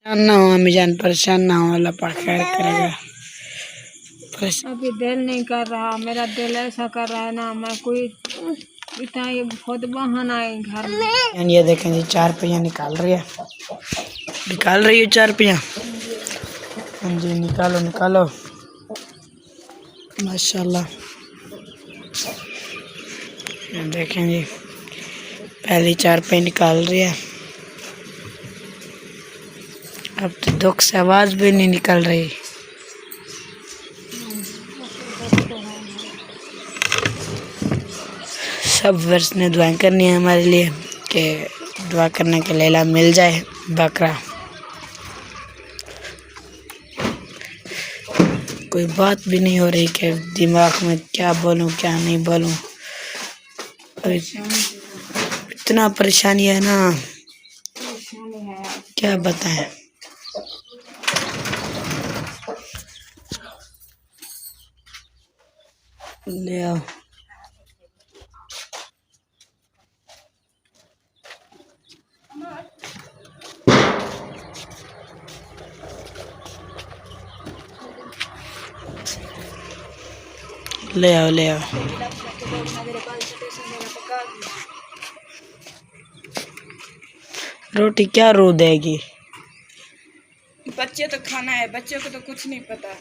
ना हो अम्मी जान, परेशान ना हो, अल्लाह पाक खैर करेगा। अभी दिल नहीं कर रहा, मेरा दिल ऐसा कर रहा है ना, मैं कोई इतना ये बहुत बहाना है घर में। ये देखें जी, 4 पहिया निकाल रही है, निकाल रही है 4 पहिया। हाँ जी, निकालो निकालो, माशाल्लाह। ये देखें जी, पहली 4 पहिया निकाल रही है। अब तो दुख से आवाज़ भी नहीं निकल रही। सब वर्ष ने दुआएं करनी है हमारे लिए कि दुआ करने के लैला मिल जाए बकरा। कोई बात भी नहीं हो रही कि दिमाग में क्या बोलूं क्या नहीं बोलूं। और इतना परेशानी है ना, क्या बताएं। ले आओ, ले आओ, ले आओ। रोटी क्या रो देगी? बच्चे तो खाना है, बच्चों को तो कुछ नहीं पता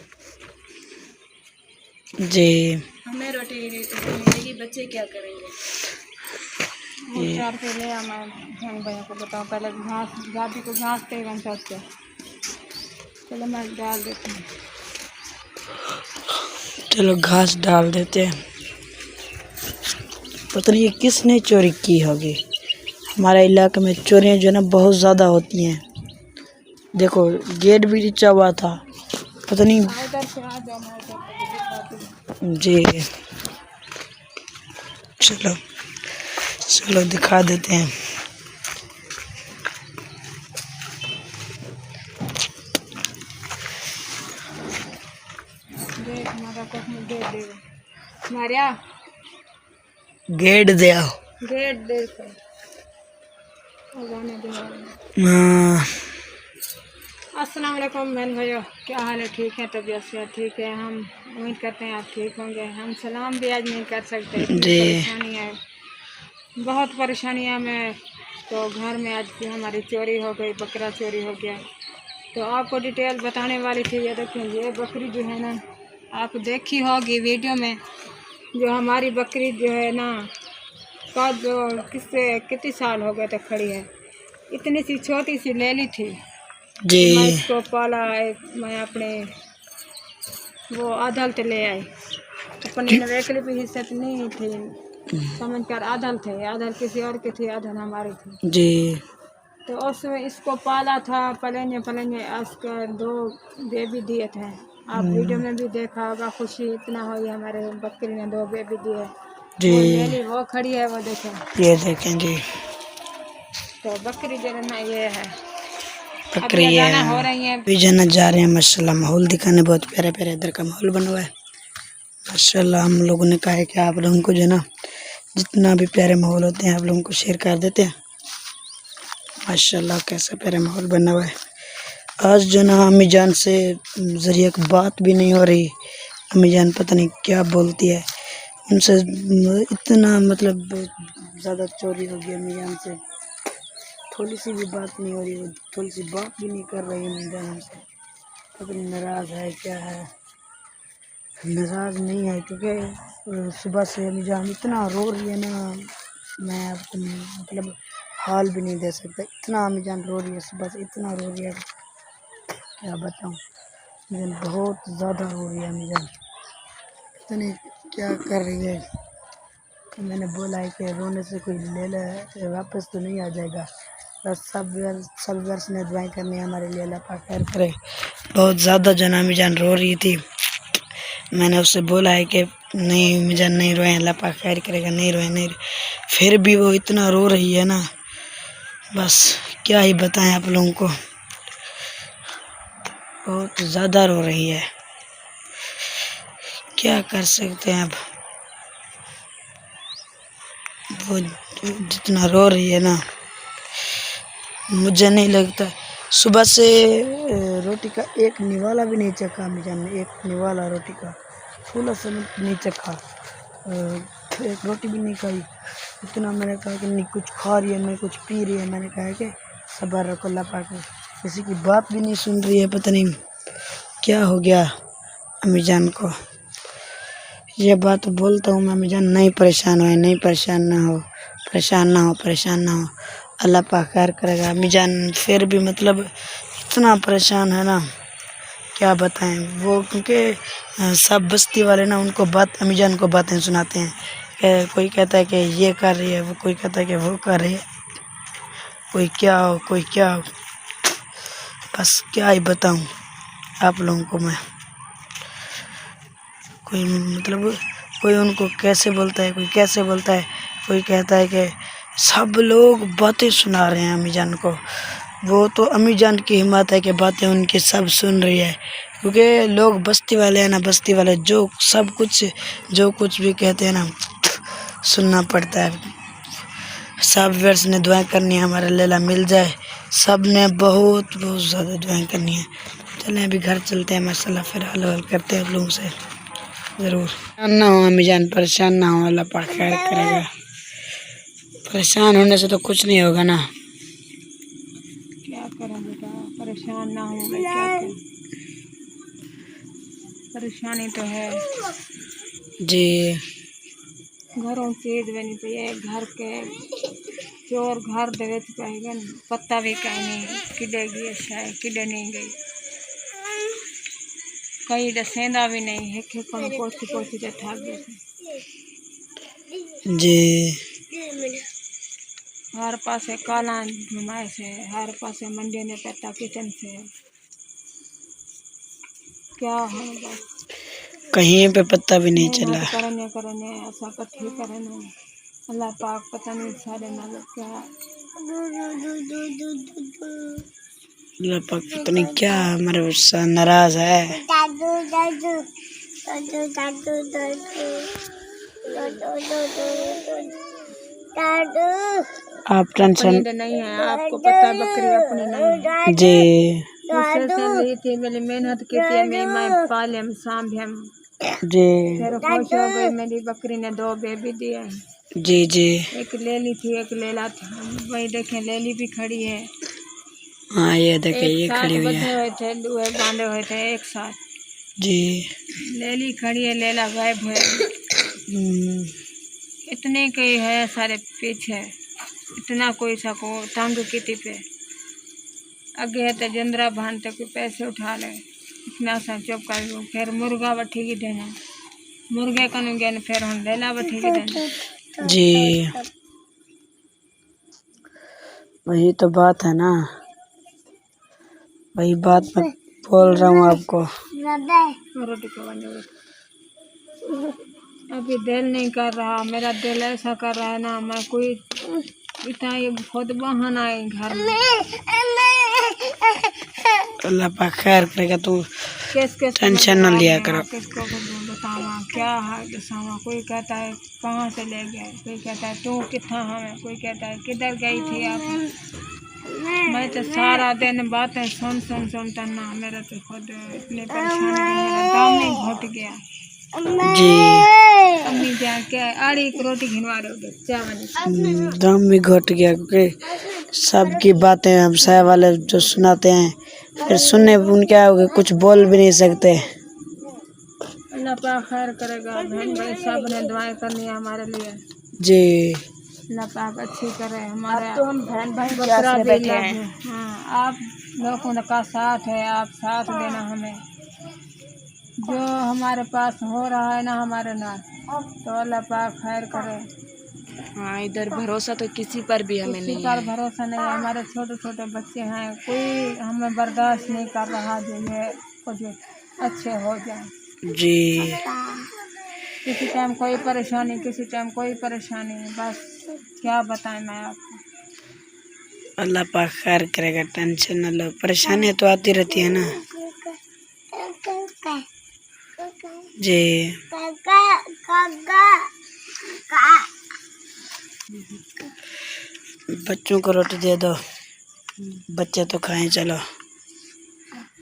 जी। हमें रोटी मिलेगी, बच्चे क्या करेंगे? चार पे ले आ, मैं भैया को बताऊँ पहले घास, गादी को घास देगा सबसे। चलो मैं डाल देती हूँ। चलो घास डाल देते हैं। पता नहीं ये किसने चोरी की होगी। हमारे इलाके में चोरियां जो है ना बहुत ज़्यादा होती हैं। देखो गेट भी नीचा हुआ था, पता नहीं। इधर से आ जाओ, मैं इधर जी चलो चलो दिखा देते हैं। देख हमारा कुछ नहीं दे देगा मारिया, गेट दे आओ। गेट देख जाने दे। हाँ, अस्सलाम वालेकुम बहन भाइयों, क्या हाल है? ठीक है, तबीयत से ठीक है? हम उम्मीद करते हैं आप ठीक होंगे। हम सलाम भी आज नहीं कर सकते, इतनी जी। परेशानी है, बहुत परेशानियाँ में। तो घर में आज की हमारी चोरी हो गई, बकरा चोरी हो गया। तो आपको डिटेल बताने वाली थी। ये देखें, ये बकरी जो है ना, आप देखी होगी वीडियो में, जो हमारी बकरी जो है ना, का जो कितने साल हो गए थे खड़ी है, इतनी सी छोटी सी ले ली थी। जी। मैं इसको पाला, मैं अपने वो आधल ते ले आई, अपने नवेकली भी हिस्से नहीं थी, समझ कर आधल थे, आधल किसी और की थी, आधल हमारी थी। जी। तो उसमें इसको पाला था, पलेंगे पलेंगे आजकल 2 बेबी दिए थे। आप वीडियो में भी देखा होगा, खुशी इतना हुई हमारे बकरी ने 2 बेबी दिए। जी। वो लेली वो खड़ी है, वो देखें, ये देखें जी, तो बकरी जो है ना ये है। बकरी अभी है। अजाना हो रही है। भी जन्नत जा रहे हैं माशाल्लाह। माहौल दिखाने बहुत प्यारा प्यारा इधर का माहौल बना हुआ है माशाल्लाह। हम लोगों ने कहा है कि आप लोगों को जो है ना, जितना भी प्यारे माहौल होते हैं आप लोगों को शेयर कर देते हैं। माशाल्लाह कैसा प्यारा माहौल बना हुआ है। आज जो ना अम्मी जान से ज़रिए बात भी नहीं हो रही। अम्मी जान पता नहीं क्या बोलती है, उनसे इतना मतलब ज़्यादा चोरी हो गई अम्मी जान से। थोड़ी सी भी बात नहीं हो रही, वो थोड़ी सी बात भी नहीं कर रही अम्मी जान हमसे। पता नहीं नाराज़ है क्या है। नाराज़ नहीं है, क्योंकि सुबह से अम्मी जान इतना रो रही है ना, मैं आपको मतलब हाल भी नहीं दे सकता। इतना अम्मी जान रो रही है, सुबह से इतना रो रही है, क्या बताऊँ। अम्मी जान बहुत ज़्यादा रो रही है अम्मी जान, पता नहीं क्या कर रही है। तो मैंने बोला है कि रोने से कोई ले ले वापस तो नहीं आ जाएगा। बस सब वर्ष ने दुआएं करनी है हमारे लिए, अल्लाह पाक खैर करे। बहुत ज़्यादा जो अम्मी जान रो रही थी। मैंने उससे बोला है कि नहीं अम्मी जान नहीं रोए, अल्लाह पाक खैर करेगा, नहीं रोए नहीं रोए। फिर भी वो इतना रो रही है ना, बस क्या ही बताएं आप लोगों को। बहुत ज़्यादा रो रही है, क्या कर सकते हैं अब। वो जितना रो रही है ना, मुझे नहीं लगता सुबह से रोटी का एक निवाला भी नहीं चखा अम्मी जान ने, एक निवाला रोटी का थोड़ा सा नहीं चखा, एक रोटी भी नहीं खाई। इतना मैंने कहा कि नहीं कुछ खा रही है, नहीं कुछ पी रही है। मैंने कहा कि सब्र रखो अल्लाह पाक, किसी की बात भी नहीं सुन रही है। पता नहीं क्या हो गया अम्मी जान को। ये बात बोलता हूँ मैं, अम्मी जान नहीं परेशान हो, नहीं परेशान ना हो, परेशान ना हो, परेशान ना हो, अल्लाह पाक खैर करेगा। अम्मी जान फिर भी मतलब इतना परेशान है ना क्या बताएं वो, क्योंकि सब बस्ती वाले ना उनको अम्मी जान को बातें सुनाते हैं कि कोई कहता है कि ये कर रही है, वो कोई कहता है कि वो कर रही है, कोई क्या हो, कोई क्या हो। बस क्या ही बताऊं आप लोगों को मैं। कोई मतलब कोई उनको कैसे बोलता है, कोई कैसे बोलता है, कोई कहता है कि सब लोग बातें सुना रहे हैं अम्मी जान को। वो तो अम्मी जान की हिम्मत है कि बातें उनकी सब सुन रही है, क्योंकि लोग बस्ती वाले हैं ना, बस्ती वाले जो सब कुछ जो कुछ भी कहते हैं ना सुनना पड़ता है। सब वर्ष ने दुआएं करनी है हमारा लैला मिल जाए, सब ने बहुत बहुत ज़्यादा दुआएं करनी है। चलें अभी घर चलते हैं, माशाल्लाह फिर हल वल करते हैं आप लोगों से ज़रूर। ना हो अम्मी जान, परेशान ना हो, अल्लाह पाक खैर करेगा। परेशान होने से तो कुछ नहीं होगा ना। क्या करूं बेटा, परेशान ना हूँ मैं, क्या करूं, परेशानी तो है। जी घरों चीज बनी पई है, घर के चोर घर दे विच पै गए न, पता भी कहीं नहीं किडे गई शायद किडे नहीं गई, कई दसेंदा भी नहीं, एक एक पोछी पोछी के थक गए। जी हर पासे काला घुमाए से, हर पासे मंडी ने पता किचन से, क्या हो बस कहीं पे पता भी नहीं चला। मेहनत करने ऐसा कठी करने, अल्लाह पाक पता नहीं सारे नाल क्या अल्लाह पाक पता नहीं क्या हमारे से नाराज है। आप टेंशन अपनी नहीं है, आपको पता है बकरी अपनी नहीं है। जी दूसरे से ली थी, मेरी मेहनत की थी, मैं पाले हम सांभे हम, जी फिर खुश हो गई, मेरी बकरी ने 2 बेबी दिए, जी जी एक लेली थी एक लेला था, वही देखें लेली भी खड़ी है। हाँ ये देखे एक ये साथ खड़ी हुई बंधे है। हुए थे, दुए बांधे हुए थे एक साथ, जी लेली खड़ी है, लेला गायब है। इतने कई है सारे पीछे, इतना कोई सको तंग की पे अगे है तो जंदरा भानते कोई पैसे उठा ले, इतना सा चुप कर दो। फिर मुर्गा बठी की देना, मुर्गे कनु गए फिर हम लेला बठी की देना। जी वही तो बात है ना, वही बात मैं बोल रहा हूँ आपको। रोटी को बंद हो अभी दिल नहीं कर रहा, मेरा दिल ऐसा कर रहा है ना, मैं कोई इतना ये खुद बहाना है घर में। अल्लाह पाक खैर करेगा, तू किस किस टेंशन न लिया करो। किसको बतावा क्या है दसावा, कोई कहता है कहाँ से ले गए, कोई कहता है तू कितना हमें, कोई कहता है किधर गई थी आप। मैं तो सारा दिन बातें सुन सुन सुनता ना, मेरा तो खुद इतनी परेशानी है, मेरा दम नहीं घुट गया। जी अम्मी जाके आड़ी एक रोटी खिलवा रहे चावल, दम भी घुट गया, क्योंकि सबकी बातें हम सह वाले जो सुनाते हैं, फिर सुनने उनके आगे कुछ बोल भी नहीं सकते। अल्लाह पाक खैर करेगा, बहन भाई सब ने दुआएं करनी है हमारे लिए, जी अल्लाह पाक अच्छी करे हमारे। तो हम बहन भाई बकरा भी बैठे। हाँ आप लोगों का साथ है, आप साथ देना हमें, जो हमारे पास हो रहा है ना हमारे नाल, तो अल्लाह पाक खैर करे। हाँ इधर भरोसा तो किसी पर भी हमें किसी नहीं पर है। भरोसा नहीं है, हमारे छोटे छोटे बच्चे हैं, कोई हमें बर्दाश्त नहीं कर रहा जो ये कुछ अच्छे हो जाए। जी किसी टाइम कोई परेशानी, किसी टाइम कोई परेशानी, बस क्या बताएं मैं आपको। अल्लाह पाक खैर करेगा, टेंशन न लो, परेशानियाँ तो आती रहती है ना। जी बच्चों को रोटी दे दो। बच्चे तो खाएं चलो।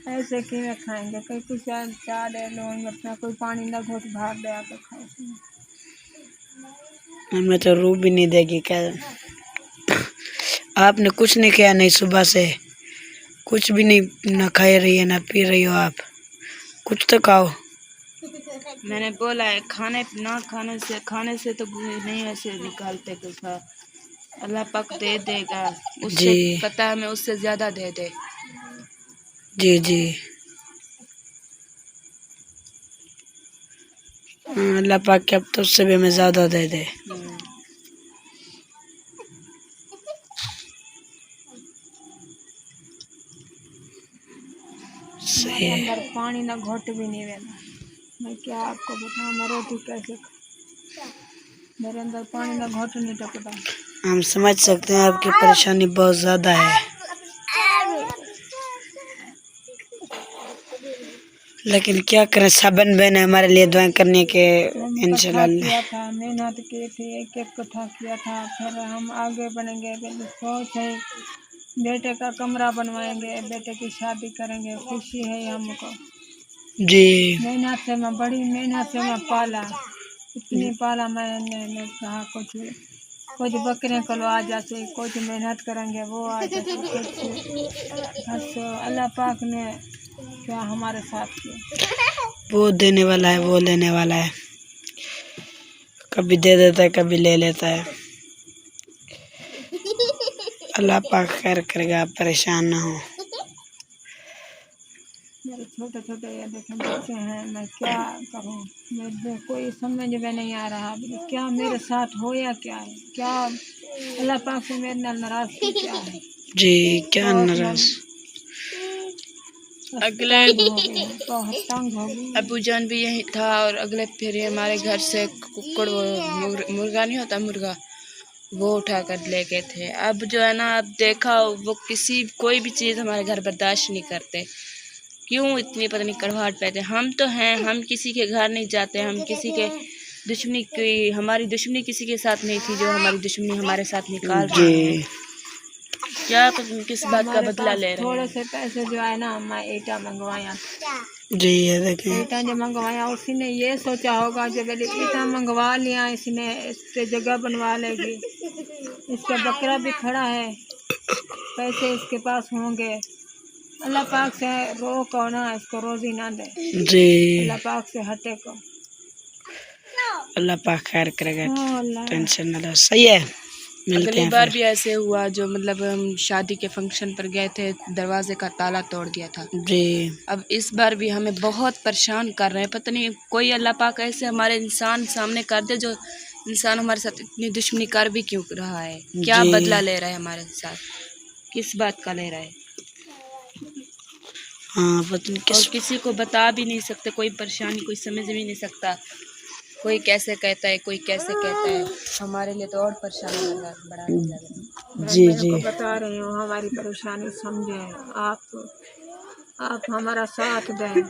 ऐसे कि में खाएंगे, कोई कुछ चाह दे लो अपना, कोई पानी ना घोट भार दे तो खाए। हमें तो रूह भी नहीं देगी क्या। आपने कुछ नहीं किया, नहीं सुबह से कुछ भी नहीं, ना खा रही है ना पी रही हो आप, कुछ तो खाओ। मैंने बोला है खाने ना खाने से तो नहीं ऐसे निकालते कुछ। अल्लाह पाक दे देगा, उससे जी पता है, हमें उससे ज्यादा दे दे। जी जी। हाँ, अल्लाह पाक के अब तो उससे भी हमें ज़्यादा दे दे। सही हमारे है। अंदर पानी ना घोट भी नहीं रहना। मैं क्या आपको बताऊँ, मैं रोटी कैसे मेरे अंदर पानी ना घोट नहीं टपकता। हम समझ सकते हैं आपकी परेशानी बहुत ज़्यादा है, लेकिन क्या करें, सबन बहन है हमारे लिए दुआ करने के। इंशाल्लाह किया था, मेहनत की थी, एक एक कट्ठा किया था, फिर हम आगे बढ़ेंगे। सोच है बेटे का कमरा बनवाएंगे, बेटे की शादी करेंगे, खुशी है हमको। जी मेहनत से मैं बड़ी मेहनत से मैं पाला, इतनी पाला मैंने कहा कुछ बकरे को लो आ जाते, कुछ मेहनत करेंगे वो आ जाते, कुछ बस अल्लाह पाक ने क्या हमारे साथ किया। वो देने वाला है, वो लेने वाला है, कभी दे देता है कभी ले लेता है। अल्लाह पाक खैर करेगा, आप परेशान ना हो। मेरे छोटे छोटे ये देखें बच्चे हैं, मैं क्या करूं, मेरे कोई समझ में नहीं आ रहा क्या मेरे साथ हो या क्या है, क्या अल्लाह पाक से मेरे नाल नाराज क्या है। जी क्या बहुत नाराज। अगले बहुत तंग हो गई। अबू जान भी यही था, और अगले फिर हमारे घर से कुक्कड़, वो मुर्गा नहीं होता, मुर्गा, वो उठा कर ले गए थे। अब जो है ना, अब देखा वो कोई भी चीज़ हमारे घर बर्दाश्त नहीं करते। क्यों इतनी पता नहीं कड़वाहट पैदा। हम तो हैं, हम किसी के घर नहीं जाते, हम किसी के दुश्मनी की, हमारी दुश्मनी किसी के साथ नहीं थी, जो हमारी दुश्मनी हमारे साथ निकाल रहे हैं। जी क्या पता नहीं किस बात का बदला ले रहे थोड़े हैं। से पैसे जो है ना, मैं ईटा मंगवाया, जी ये देखें। ईटा जो मंगवाया उसी ने ये सोचा होगा जब ईटा मंगवा लिया इसने, इस पे जगह बनवा लेगी, इसका बकरा भी खड़ा है, पैसे इसके पास होंगे। अल्लाह पाक से रोको ना, इसको रोजी ना दे, जी अल्लाह पाक से हटे को। अल्लाह पाक खैर करेगा, अल्लाह टेंशन ना लो। सही है, मिलते अगली हैं बार फिर। भी ऐसे हुआ, जो मतलब हम शादी के फंक्शन पर गए थे, दरवाजे का ताला तोड़ दिया था। जी अब इस बार भी हमें बहुत परेशान कर रहे हैं। पता नहीं कोई अल्लाह पाक ऐसे हमारे इंसान सामने कर दे, जो इंसान हमारे साथ इतनी दुश्मनी कर भी क्यों रहा है, क्या जी बदला ले रहा है हमारे साथ, किस बात का ले रहा है। हाँ पता नहीं और किस। किसी को बता भी नहीं सकते, कोई परेशानी कोई समझ भी नहीं सकता, कोई कैसे कहता है, कोई कैसे कहता है। हमारे लिए तो और परेशानी बढ़ाने लगे। जी मैं जी को बता रही हूँ, हमारी परेशानी समझें आप हमारा साथ दें।